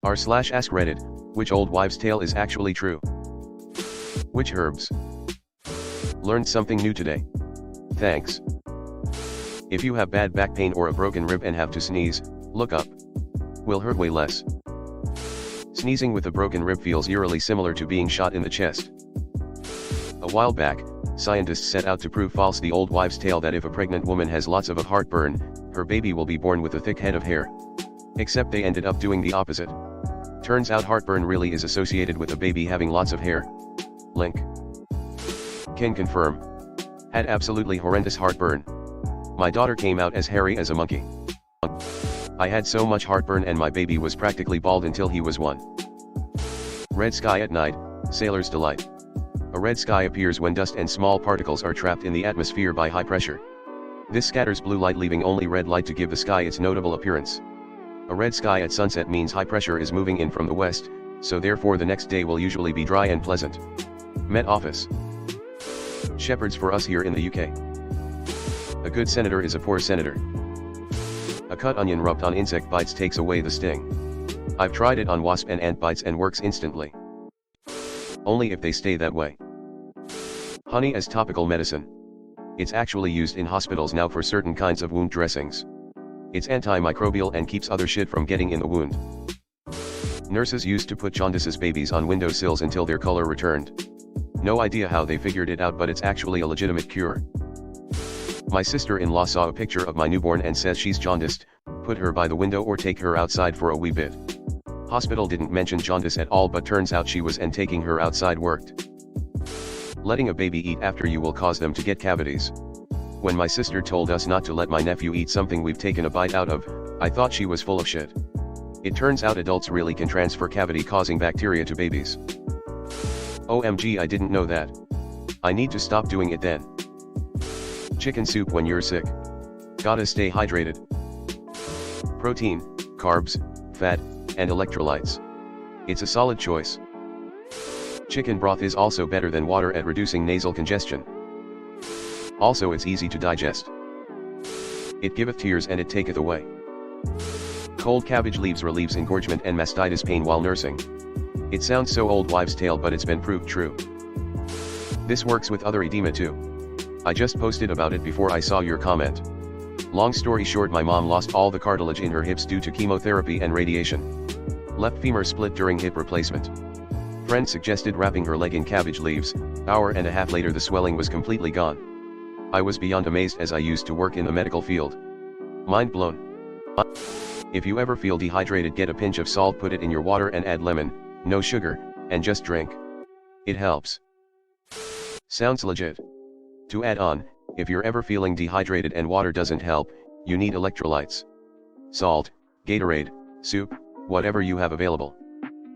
r/AskReddit, which old wives' tale is actually true? Which herbs? Learned something new today. Thanks. If you have bad back pain or a broken rib and have to sneeze, look up. Will hurt way less. Sneezing with a broken rib feels eerily similar to being shot in the chest. A while back, scientists set out to prove false the old wives' tale that if a pregnant woman has lots of heartburn, her baby will be born with a thick head of hair. Except they ended up doing the opposite. Turns out heartburn really is associated with a baby having lots of hair. Link. Can confirm. Had absolutely horrendous heartburn. My daughter came out as hairy as a monkey. I had so much heartburn and my baby was practically bald until he was 1. Red sky at night, sailor's delight. A red sky appears when dust and small particles are trapped in the atmosphere by high pressure. This scatters blue light, leaving only red light to give the sky its notable appearance. A red sky at sunset means high pressure is moving in from the west, so therefore the next day will usually be dry and pleasant. Met Office. Shepherds for us here in the UK. A good senator is a poor senator. A cut onion rubbed on insect bites takes away the sting. I've tried it on wasp and ant bites and works instantly. Only if they stay that way. Honey as topical medicine. It's actually used in hospitals now for certain kinds of wound dressings. It's antimicrobial and keeps other shit from getting in the wound. Nurses used to put jaundice's babies on windowsills until their color returned. No idea how they figured it out, but it's actually a legitimate cure. My sister-in-law saw a picture of my newborn and says she's jaundiced, put her by the window or take her outside for a wee bit. Hospital didn't mention jaundice at all, but turns out she was, and taking her outside worked. Letting a baby eat after you will cause them to get cavities. When my sister told us not to let my nephew eat something we've taken a bite out of, I thought she was full of shit. It turns out adults really can transfer cavity-causing bacteria to babies. OMG, I didn't know that. I need to stop doing it then. Chicken soup when you're sick. Gotta stay hydrated. Protein, carbs, fat, and electrolytes. It's a solid choice. Chicken broth is also better than water at reducing nasal congestion. Also it's easy to digest. It giveth tears and it taketh away. Cold cabbage leaves relieves engorgement and mastitis pain while nursing. It sounds so old wives' tale, but it's been proved true. This works with other edema too. I just posted about it before I saw your comment. Long story short, my mom lost all the cartilage in her hips due to chemotherapy and radiation. Left femur split during hip replacement. Friend suggested wrapping her leg in cabbage leaves. Hour and a half later the swelling was completely gone. I was beyond amazed, as I used to work in the medical field. Mind blown. If you ever feel dehydrated, get a pinch of salt, put it in your water and add lemon, no sugar, and just drink. It helps. Sounds legit. To add on, if you're ever feeling dehydrated and water doesn't help, you need electrolytes. Salt, Gatorade, soup, whatever you have available.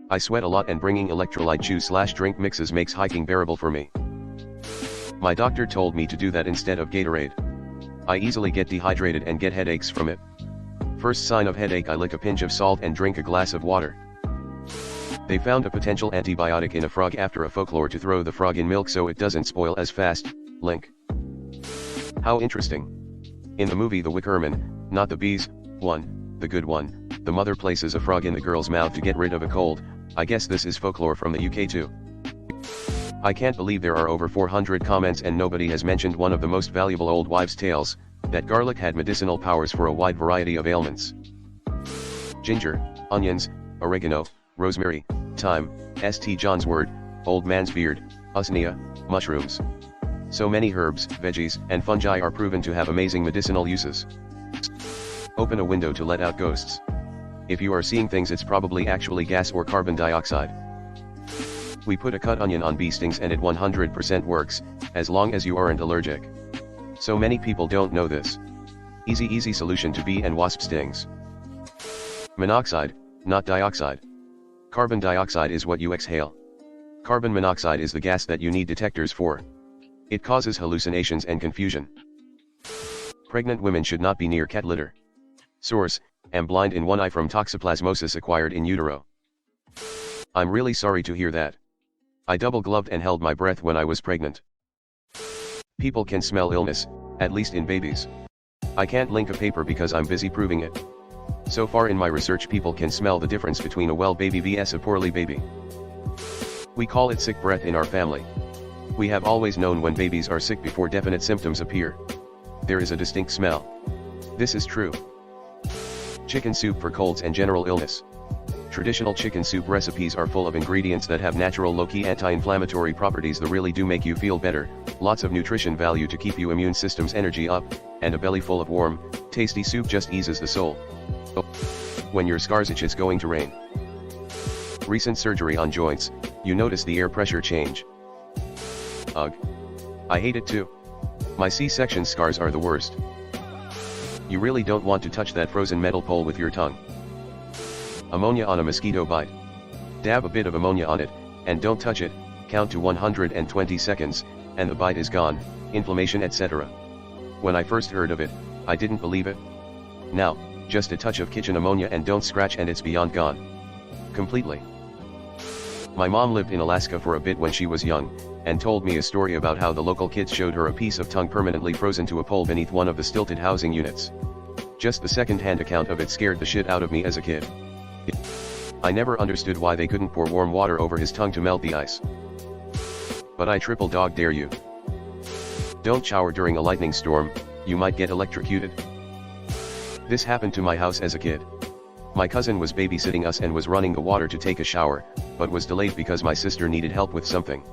I sweat a lot and bringing electrolyte juice/drink mixes makes hiking bearable for me. My doctor told me to do that instead of Gatorade. I easily get dehydrated and get headaches from it. First sign of headache, I lick a pinch of salt and drink a glass of water. They found a potential antibiotic in a frog after a folklore to throw the frog in milk so it doesn't spoil as fast. Link. How interesting. In the movie The Wickerman, not the bees, one, the good one, the mother places a frog in the girl's mouth to get rid of a cold. I guess this is folklore from the UK too. I can't believe there are over 400 comments and nobody has mentioned one of the most valuable old wives' tales, that garlic had medicinal powers for a wide variety of ailments. Ginger, onions, oregano, rosemary, thyme, St. John's wort, old man's beard, usnea, mushrooms. So many herbs, veggies, and fungi are proven to have amazing medicinal uses. Open a window to let out ghosts. If you are seeing things, it's probably actually gas or carbon dioxide. We put a cut onion on bee stings and it 100% works, as long as you aren't allergic. So many people don't know this. Easy solution to bee and wasp stings. Monoxide, not dioxide. Carbon dioxide is what you exhale. Carbon monoxide is the gas that you need detectors for. It causes hallucinations and confusion. Pregnant women should not be near cat litter. Source: am blind in one eye from toxoplasmosis acquired in utero. I'm really sorry to hear that. I double-gloved and held my breath when I was pregnant. People can smell illness, at least in babies. I can't link a paper because I'm busy proving it. So far in my research, people can smell the difference between a well baby vs a poorly baby. We call it sick breath in our family. We have always known when babies are sick before definite symptoms appear. There is a distinct smell. This is true. Chicken soup for colds and general illness. Traditional chicken soup recipes are full of ingredients that have natural low-key anti-inflammatory properties that really do make you feel better, lots of nutrition value to keep your immune system's energy up, and a belly full of warm, tasty soup just eases the soul. Oh. When your scars itch, it's going to rain. Recent surgery on joints, you notice the air pressure change. Ugh. I hate it too. My C-section scars are the worst. You really don't want to touch that frozen metal pole with your tongue. Ammonia on a mosquito bite. Dab a bit of ammonia on it, and don't touch it, count to 120 seconds, and the bite is gone, inflammation etc. When I first heard of it, I didn't believe it. Now, just a touch of kitchen ammonia and don't scratch and it's beyond gone. Completely. My mom lived in Alaska for a bit when she was young, and told me a story about how the local kids showed her a piece of tongue permanently frozen to a pole beneath one of the stilted housing units. Just the second-hand account of it scared the shit out of me as a kid. I never understood why they couldn't pour warm water over his tongue to melt the ice. But I triple dog dare you. Don't shower during a lightning storm, you might get electrocuted. This happened to my house as a kid. My cousin was babysitting us and was running the water to take a shower, but was delayed because my sister needed help with something.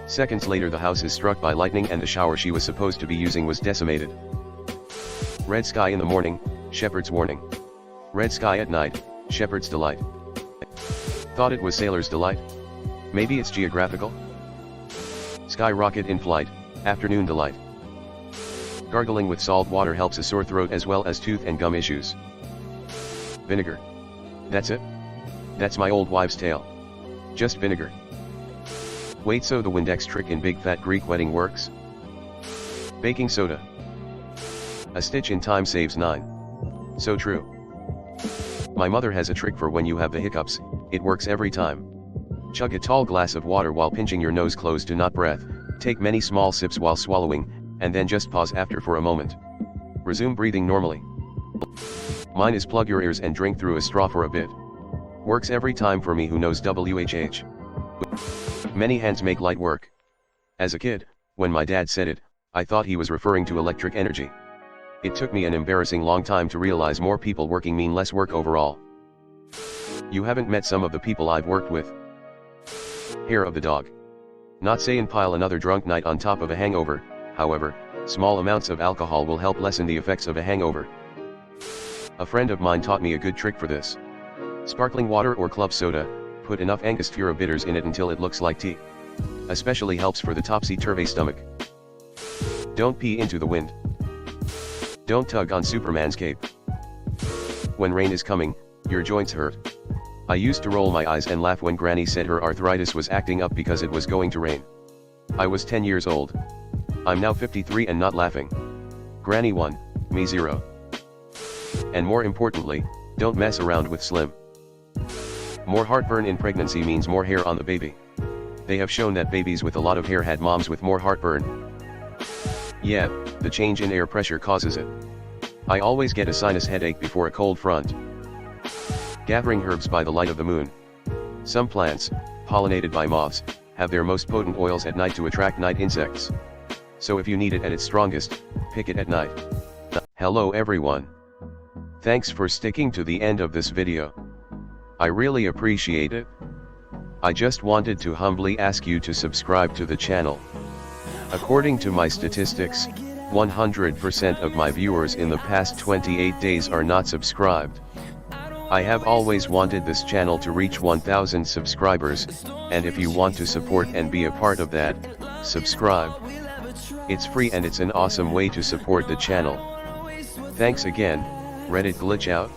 Seconds later the house is struck by lightning and the shower she was supposed to be using was decimated. Red sky in the morning, shepherd's warning. Red sky at night, shepherd's delight. Thought it was sailor's delight? Maybe it's geographical? Skyrocket in flight, afternoon delight. Gargling with salt water helps a sore throat as well as tooth and gum issues. Vinegar. That's it? That's my old wives' tale. Just vinegar. Wait, so the Windex trick in big fat Greek wedding works? Baking soda. A stitch in time saves 9. So true. My mother has a trick for when you have the hiccups, it works every time. Chug a tall glass of water while pinching your nose closed to not breath, take many small sips while swallowing, and then just pause after for a moment. Resume breathing normally. Mine is plug your ears and drink through a straw for a bit. Works every time for me who knows WHH. Many hands make light work. As a kid, when my dad said it, I thought he was referring to electric energy. It took me an embarrassing long time to realize more people working mean less work overall. You haven't met some of the people I've worked with. Hair of the dog. Not saying pile another drunk night on top of a hangover, however, small amounts of alcohol will help lessen the effects of a hangover. A friend of mine taught me a good trick for this. Sparkling water or club soda, put enough Angostura bitters in it until it looks like tea. Especially helps for the topsy-turvy stomach. Don't pee into the wind. Don't tug on Superman's cape. When rain is coming, your joints hurt. I used to roll my eyes and laugh when Granny said her arthritis was acting up because it was going to rain. I was 10 years old. I'm now 53 and not laughing. Granny 1, me 0. And more importantly, don't mess around with Slim. More heartburn in pregnancy means more hair on the baby. They have shown that babies with a lot of hair had moms with more heartburn. Yeah, the change in air pressure causes it. I always get a sinus headache before a cold front. Gathering herbs by the light of the moon. Some plants, pollinated by moths, have their most potent oils at night to attract night insects. So if you need it at its strongest, pick it at night. Hello everyone. Thanks for sticking to the end of this video. I really appreciate it. I just wanted to humbly ask you to subscribe to the channel. According to my statistics, 100% of my viewers in the past 28 days are not subscribed. I have always wanted this channel to reach 1,000 subscribers, and if you want to support and be a part of that, subscribe. It's free and it's an awesome way to support the channel. Thanks again, Reddit glitch out.